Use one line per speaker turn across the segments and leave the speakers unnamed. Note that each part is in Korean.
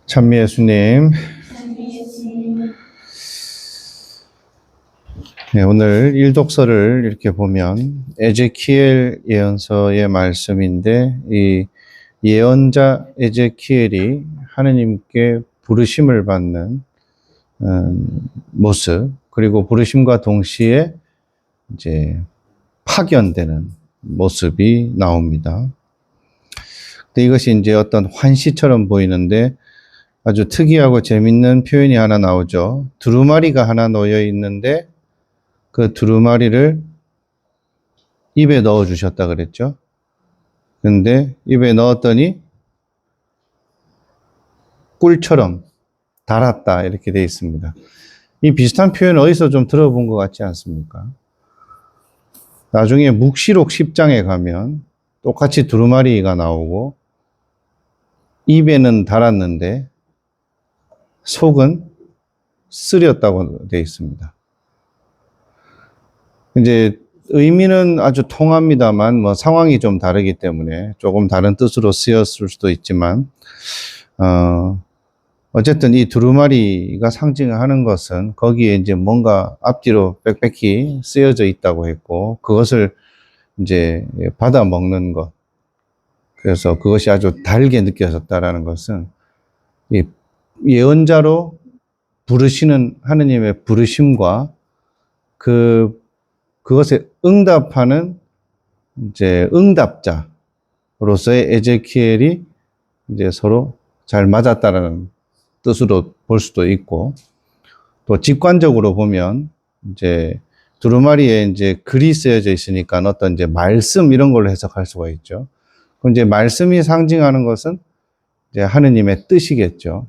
찬미 예수님, 네, 오늘 일독서를 이렇게 보면 에제키엘 예언서의 말씀인데 이 예언자 에제키엘이 하느님께 부르심을 받는 모습, 그리고 부르심과 동시에 이제 파견되는 모습이 나옵니다. 근데 이것이 이제 어떤 환시처럼 보이는데 아주 특이하고 재밌는 표현이 하나 나오죠. 두루마리가 하나 놓여 있는데 그 두루마리를 입에 넣어 주셨다 그랬죠. 근데 입에 넣었더니 꿀처럼 달았다 이렇게 되어 있습니다. 이 비슷한 표현 어디서 좀 들어본 것 같지 않습니까? 나중에 묵시록 10장에 가면 똑같이 두루마리가 나오고 입에는 달았는데 속은 쓰렸다고 되어 있습니다. 이제 의미는 아주 통합니다만 뭐 상황이 좀 다르기 때문에 조금 다른 뜻으로 쓰였을 수도 있지만 어쨌든 이 두루마리가 상징하는 것은 거기에 이제 뭔가 앞뒤로 빽빽히 쓰여져 있다고 했고 그것을 이제 받아 먹는 것, 그래서 그것이 아주 달게 느껴졌다라는 것은 이 예언자로 부르시는 하느님의 부르심과 그것에 응답하는 이제 응답자로서의 에제키엘이 이제 서로 잘 맞았다라는 뜻으로 볼 수도 있고, 또 직관적으로 보면 이제 두루마리에 이제 글이 쓰여져 있으니까 어떤 이제 말씀 이런 걸로 해석할 수가 있죠. 그럼 이제 말씀이 상징하는 것은 이제 하느님의 뜻이겠죠.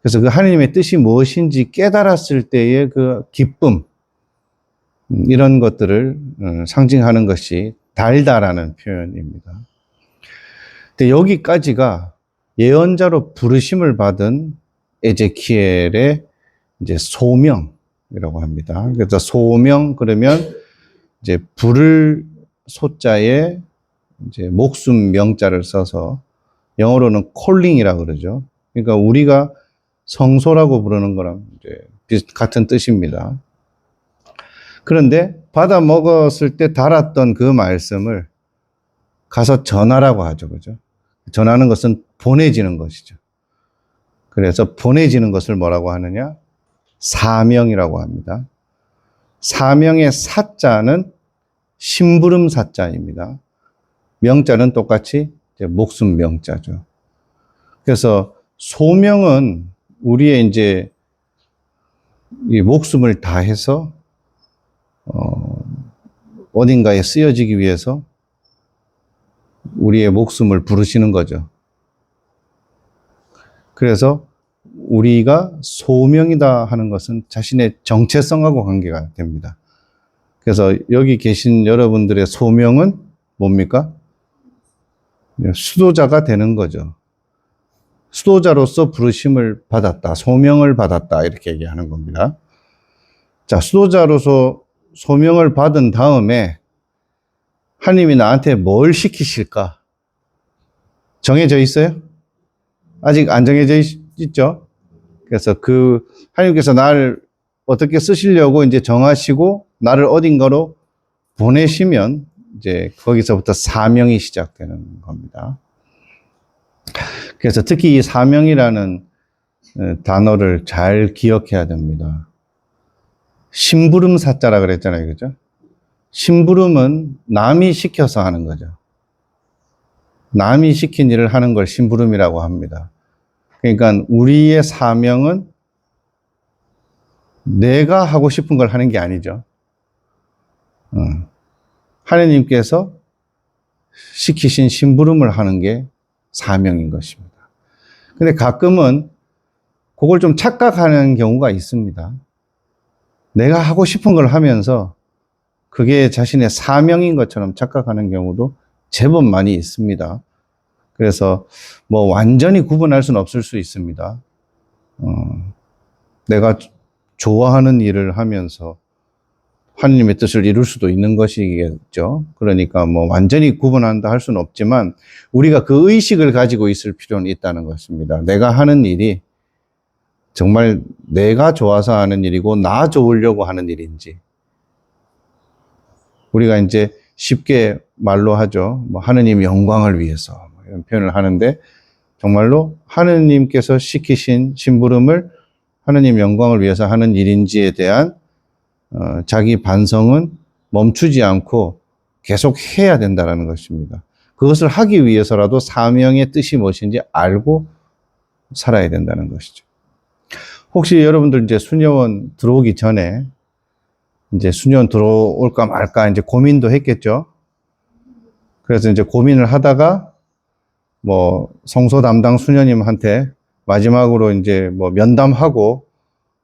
그래서 그 하느님의 뜻이 무엇인지 깨달았을 때의 그 기쁨, 이런 것들을 상징하는 것이 달다라는 표현입니다. 근데 여기까지가 예언자로 부르심을 받은 에제키엘의 이제 소명이라고 합니다. 그래서 소명 그러면 이제 부를 소자에 이제 목숨 명자를 써서 영어로는 calling이라고 그러죠. 그러니까 우리가 성소라고 부르는 거랑 이제 같은 뜻입니다. 그런데 받아 먹었을 때 달았던 그 말씀을 가서 전하라고 하죠. 그죠? 전하는 것은 보내지는 것이죠. 그래서 보내지는 것을 뭐라고 하느냐? 사명이라고 합니다. 사명의 사자는 심부름 사자입니다. 명자는 똑같이 이제 목숨 명자죠. 그래서 소명은 우리의 이제 이 목숨을 다해서 어딘가에 쓰여지기 위해서 우리의 목숨을 부르시는 거죠. 그래서 우리가 소명이다 하는 것은 자신의 정체성하고 관계가 됩니다. 그래서 여기 계신 여러분들의 소명은 뭡니까? 수도자가 되는 거죠. 수도자로서 부르심을 받았다, 소명을 받았다 이렇게 얘기하는 겁니다. 자, 수도자로서 소명을 받은 다음에 하나님이 나한테 뭘 시키실까? 정해져 있어요? 아직 안 정해져 있죠? 그래서 하나님께서 나를 어떻게 쓰시려고 이제 정하시고 나를 어딘가로 보내시면 이제 거기서부터 사명이 시작되는 겁니다. 그래서 특히 이 사명이라는 단어를 잘 기억해야 됩니다. 심부름 사자라 그랬잖아요. 그죠? 심부름은 남이 시켜서 하는 거죠. 남이 시킨 일을 하는 걸 심부름이라고 합니다. 그러니까 우리의 사명은 내가 하고 싶은 걸 하는 게 아니죠. 하나님께서 시키신 심부름을 하는 게 사명인 것입니다. 근데 가끔은 그걸 좀 착각하는 경우가 있습니다. 내가 하고 싶은 걸 하면서 그게 자신의 사명인 것처럼 착각하는 경우도 제법 많이 있습니다. 그래서 뭐 완전히 구분할 수는 없을 수 있습니다. 내가 좋아하는 일을 하면서 하느님의 뜻을 이룰 수도 있는 것이겠죠. 그러니까 뭐 완전히 구분한다 할 수는 없지만 우리가 그 의식을 가지고 있을 필요는 있다는 것입니다. 내가 하는 일이 정말 내가 좋아서 하는 일이고 나 좋으려고 하는 일인지. 우리가 이제 쉽게 말로 하죠. 뭐 하느님 영광을 위해서 이런 표현을 하는데 정말로 하느님께서 시키신 심부름을 하느님 영광을 위해서 하는 일인지에 대한 자기 반성은 멈추지 않고 계속 해야 된다는 것입니다. 그것을 하기 위해서라도 사명의 뜻이 무엇인지 알고 살아야 된다는 것이죠. 혹시 여러분들 이제 수녀원 들어오기 전에 이제 수녀원 들어올까 말까 이제 고민도 했겠죠. 그래서 이제 고민을 하다가 뭐 성소 담당 수녀님한테 마지막으로 이제 뭐 면담하고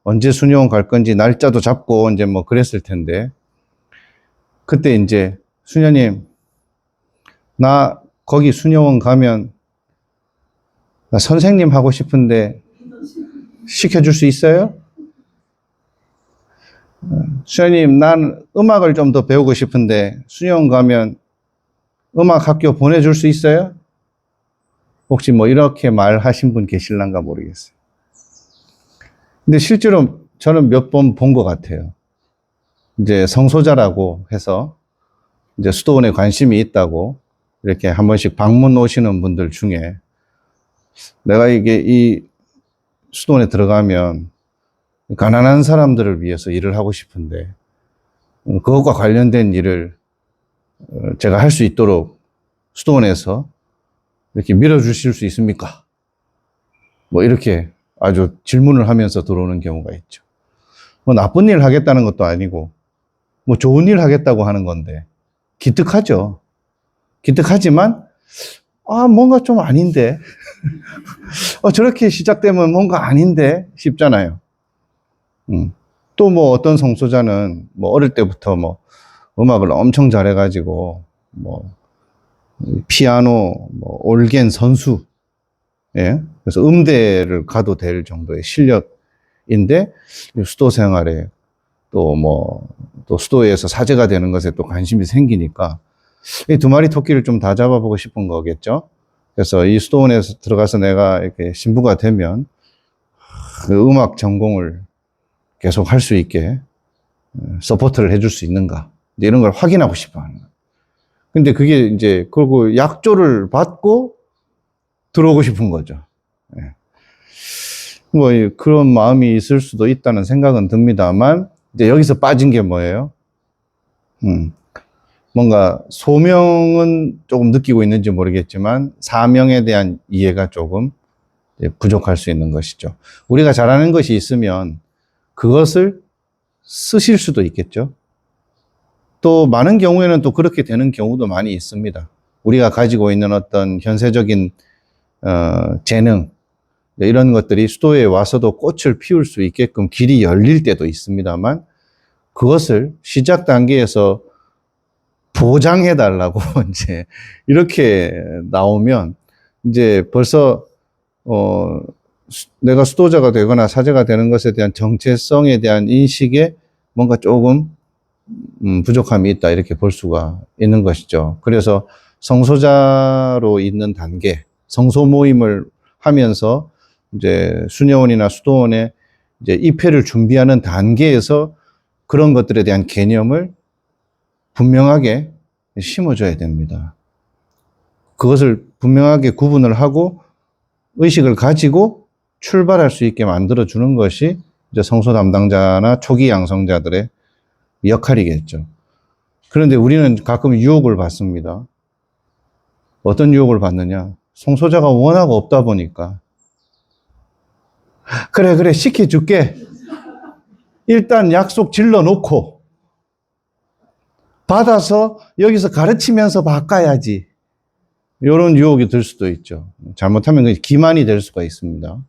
언제 수녀원 갈 건지 날짜도 잡고 이제 뭐 그랬을 텐데 그때 이제 수녀님 나 거기 수녀원 가면 나 선생님 하고 싶은데 시켜줄 수 있어요? 수녀님 난 음악을 좀 더 배우고 싶은데 수녀원 가면 음악 학교 보내줄 수 있어요? 혹시 뭐 이렇게 말하신 분 계실란가 모르겠어요. 근데 실제로 저는 몇 번 본 것 같아요. 이제 성소자라고 해서 이제 수도원에 관심이 있다고 이렇게 한 번씩 방문 오시는 분들 중에 내가 이게 이 수도원에 들어가면 가난한 사람들을 위해서 일을 하고 싶은데 그것과 관련된 일을 제가 할 수 있도록 수도원에서 이렇게 밀어주실 수 있습니까? 뭐 이렇게 아주 질문을 하면서 들어오는 경우가 있죠. 뭐 나쁜 일 하겠다는 것도 아니고 뭐 좋은 일 하겠다고 하는 건데 기특하죠. 기특하지만 뭔가 좀 아닌데 저렇게 시작되면 뭔가 아닌데 싶잖아요. 또 뭐 어떤 성소자는 뭐 어릴 때부터 뭐 음악을 엄청 잘해가지고 뭐 피아노, 뭐 올겐 선수, 예, 그래서 음대를 가도 될 정도의 실력인데 수도 생활에 또 수도에서 사제가 되는 것에 또 관심이 생기니까 이 두 마리 토끼를 좀 다 잡아보고 싶은 거겠죠. 그래서 이 수도원에서 들어가서 내가 이렇게 신부가 되면 그 음악 전공을 계속 할 수 있게 서포트를 해줄 수 있는가 이런 걸 확인하고 싶어 하는 거예요. 근데 그게 이제 그리고 약조를 받고 들어오고 싶은 거죠. 예. 뭐 그런 마음이 있을 수도 있다는 생각은 듭니다만 이제 여기서 빠진 게 뭐예요? 뭔가 소명은 조금 느끼고 있는지 모르겠지만 사명에 대한 이해가 조금 부족할 수 있는 것이죠. 우리가 잘하는 것이 있으면 그것을 쓰실 수도 있겠죠. 또 많은 경우에는 또 그렇게 되는 경우도 많이 있습니다. 우리가 가지고 있는 어떤 현세적인 재능 이런 것들이 수도에 와서도 꽃을 피울 수 있게끔 길이 열릴 때도 있습니다만 그것을 시작 단계에서 보장해 달라고 이제 이렇게 나오면 이제 벌써 내가 수도자가 되거나 사제가 되는 것에 대한 정체성에 대한 인식에 뭔가 조금 부족함이 있다 이렇게 볼 수가 있는 것이죠. 그래서 성소자로 있는 단계, 성소 모임을 하면서 이제 수녀원이나 수도원에 이제 입회를 준비하는 단계에서 그런 것들에 대한 개념을 분명하게 심어줘야 됩니다. 그것을 분명하게 구분을 하고 의식을 가지고 출발할 수 있게 만들어주는 것이 이제 성소 담당자나 초기 양성자들의 역할이겠죠. 그런데 우리는 가끔 유혹을 받습니다. 어떤 유혹을 받느냐? 성소자가 워낙 없다 보니까 그래 시켜줄게. 일단 약속 질러놓고 받아서 여기서 가르치면서 바꿔야지. 이런 유혹이 들 수도 있죠. 잘못하면 기만이 될 수가 있습니다.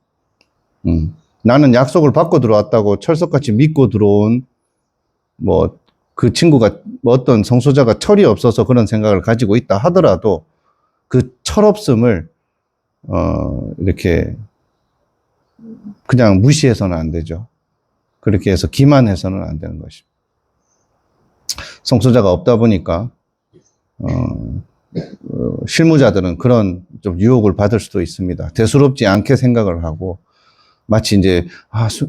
나는 약속을 받고 들어왔다고 철석같이 믿고 들어온 뭐 그 친구가 뭐 어떤 성소자가 철이 없어서 그런 생각을 가지고 있다 하더라도 그 철없음을 이렇게 그냥 무시해서는 안 되죠. 그렇게 해서 기만해서는 안 되는 것입니다. 성소자가 없다 보니까, 실무자들은 그런 좀 유혹을 받을 수도 있습니다. 대수롭지 않게 생각을 하고, 마치 이제,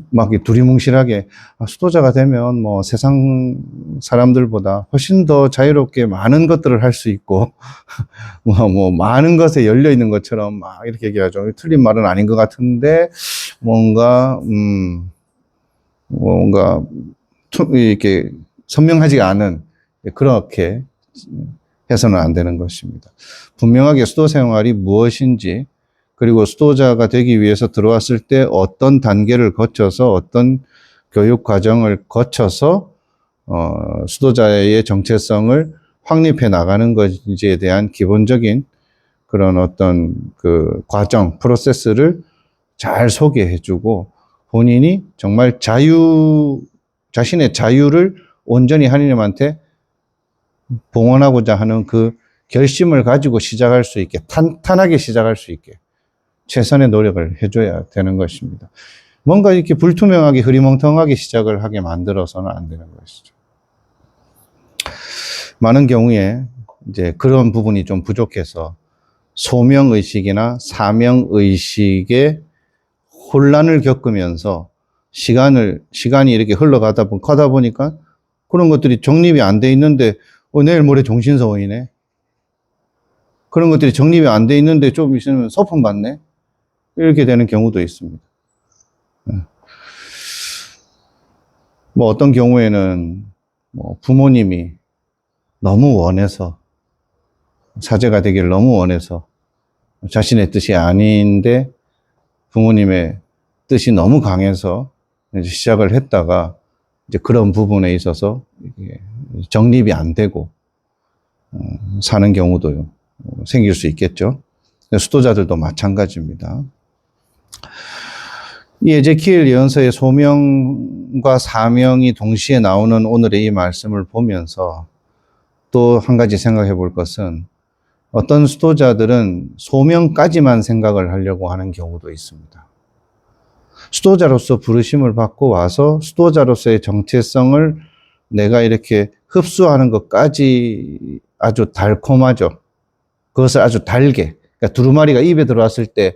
막 두리뭉실하게, 수도자가 되면 뭐 세상 사람들보다 훨씬 더 자유롭게 많은 것들을 할 수 있고, 많은 것에 열려 있는 것처럼 막 이렇게 얘기하죠. 틀린 말은 아닌 것 같은데, 뭔가, 이렇게 선명하지가 않은, 그렇게 해서는 안 되는 것입니다. 분명하게 수도 생활이 무엇인지, 그리고 수도자가 되기 위해서 들어왔을 때 어떤 단계를 거쳐서 어떤 교육 과정을 거쳐서 수도자의 정체성을 확립해 나가는 것인지에 대한 기본적인 그런 어떤 그 과정, 프로세스를 잘 소개해주고 본인이 정말 자신의 자유를 온전히 하느님한테 봉헌하고자 하는 그 결심을 가지고 시작할 수 있게, 탄탄하게 시작할 수 있게 최선의 노력을 해줘야 되는 것입니다. 뭔가 이렇게 불투명하게 흐리멍텅하게 시작을 하게 만들어서는 안 되는 것이죠. 많은 경우에 이제 그런 부분이 좀 부족해서 소명의식이나 사명의식에 혼란을 겪으면서 시간이 이렇게 흘러가다 보니까 그런 것들이 정립이 안 돼 있는데, 내일 모레 종신서원이네. 그런 것들이 정립이 안 돼 있는데 좀 있으면 서품 받네. 이렇게 되는 경우도 있습니다. 뭐 어떤 경우에는 부모님이 너무 원해서, 사제가 되기를 너무 원해서 자신의 뜻이 아닌데 부모님의 뜻이 너무 강해서 이제 시작을 했다가 이제 그런 부분에 있어서 정립이 안 되고 사는 경우도 생길 수 있겠죠. 수도자들도 마찬가지입니다. 이 에제키엘 예언서의 소명과 사명이 동시에 나오는 오늘의 이 말씀을 보면서 또 한 가지 생각해 볼 것은, 어떤 수도자들은 소명까지만 생각을 하려고 하는 경우도 있습니다. 수도자로서 부르심을 받고 와서 수도자로서의 정체성을 내가 이렇게 흡수하는 것까지 아주 달콤하죠. 그것을 아주 달게, 그러니까 두루마리가 입에 들어왔을 때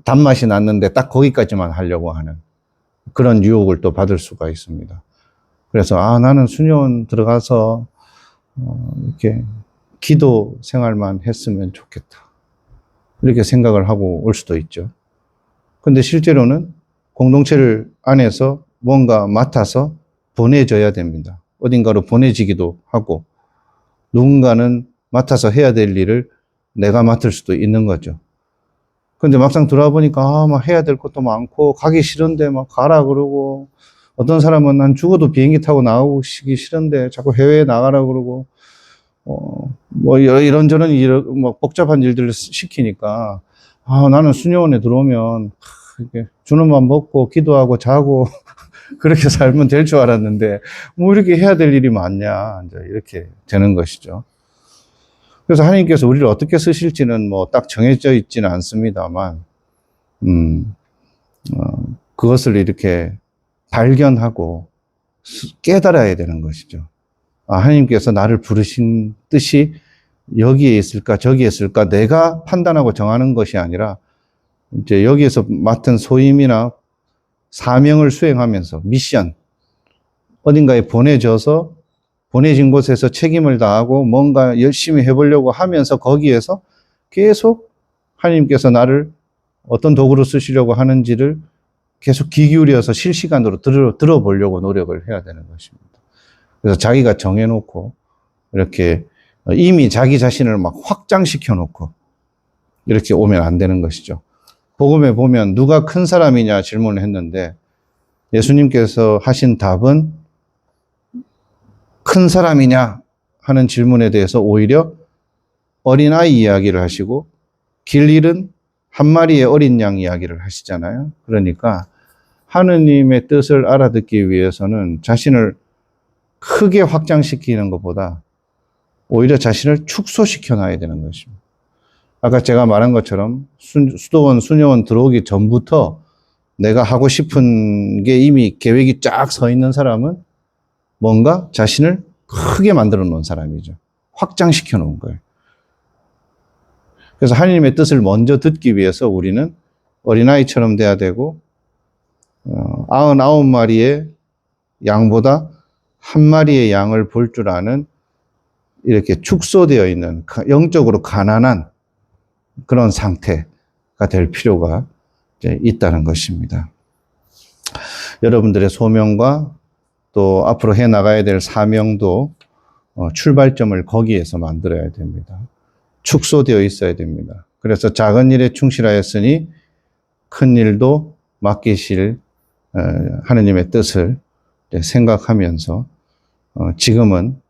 단맛이 났는데 딱 거기까지만 하려고 하는 그런 유혹을 또 받을 수가 있습니다. 그래서 나는 수녀원 들어가서 이렇게 기도 생활만 했으면 좋겠다, 이렇게 생각을 하고 올 수도 있죠. 근데 실제로는 공동체를 안에서 뭔가 맡아서 보내져야 됩니다. 어딘가로 보내지기도 하고, 누군가는 맡아서 해야 될 일을 내가 맡을 수도 있는 거죠. 근데 막상 들어와 보니까 막 해야 될 것도 많고 가기 싫은데 막 가라 그러고, 어떤 사람은 난 죽어도 비행기 타고 나오기 싫은데 자꾸 해외에 나가라 그러고, 이런저런 복잡한 일들을 시키니까, 나는 수녀원에 들어오면 이렇게 주는 맘 먹고 기도하고 자고 그렇게 살면 될 줄 알았는데 뭐 이렇게 해야 될 일이 많냐, 이제 이렇게 되는 것이죠. 그래서 하나님께서 우리를 어떻게 쓰실지는 딱 정해져 있지는 않습니다만, 그것을 이렇게 발견하고 깨달아야 되는 것이죠. 하나님께서 나를 부르신 뜻이 여기에 있을까, 저기에 있을까, 내가 판단하고 정하는 것이 아니라, 이제 여기에서 맡은 소임이나 사명을 수행하면서 미션, 어딘가에 보내진 곳에서 책임을 다하고 뭔가 열심히 해보려고 하면서 거기에서 계속 하나님께서 나를 어떤 도구로 쓰시려고 하는지를 계속 귀 기울여서 실시간으로 들어보려고 노력을 해야 되는 것입니다. 그래서 자기가 정해놓고 이렇게 이미 자기 자신을 막 확장시켜 놓고 이렇게 오면 안 되는 것이죠. 복음에 보면 누가 큰 사람이냐 질문을 했는데 예수님께서 하신 답은 큰 사람이냐 하는 질문에 대해서 오히려 어린아이 이야기를 하시고 길 잃은 한 마리의 어린 양 이야기를 하시잖아요. 그러니까 하느님의 뜻을 알아듣기 위해서는 자신을 크게 확장시키는 것보다 오히려 자신을 축소시켜 놔야 되는 것입니다. 아까 제가 말한 것처럼 수도원, 수녀원 들어오기 전부터 내가 하고 싶은 게 이미 계획이 쫙 서 있는 사람은 뭔가 자신을 크게 만들어 놓은 사람이죠. 확장시켜 놓은 거예요. 그래서 하나님의 뜻을 먼저 듣기 위해서 우리는 어린아이처럼 돼야 되고, 99마리의 양보다 한 마리의 양을 볼 줄 아는 이렇게 축소되어 있는 영적으로 가난한 그런 상태가 될 필요가 있다는 것입니다. 여러분들의 소명과 또 앞으로 해 나가야 될 사명도 출발점을 거기에서 만들어야 됩니다. 축소되어 있어야 됩니다. 그래서 작은 일에 충실하였으니 큰 일도 맡기실 하느님의 뜻을 생각하면서 지금은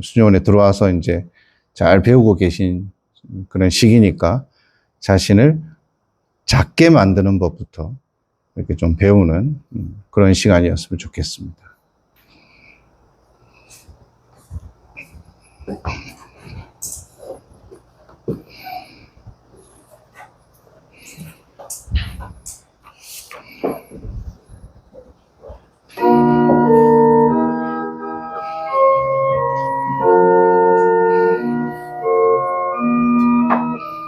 수녀원에 들어와서 이제 잘 배우고 계신 그런 시기니까 자신을 작게 만드는 법부터 이렇게 좀 배우는 그런 시간이었으면 좋겠습니다.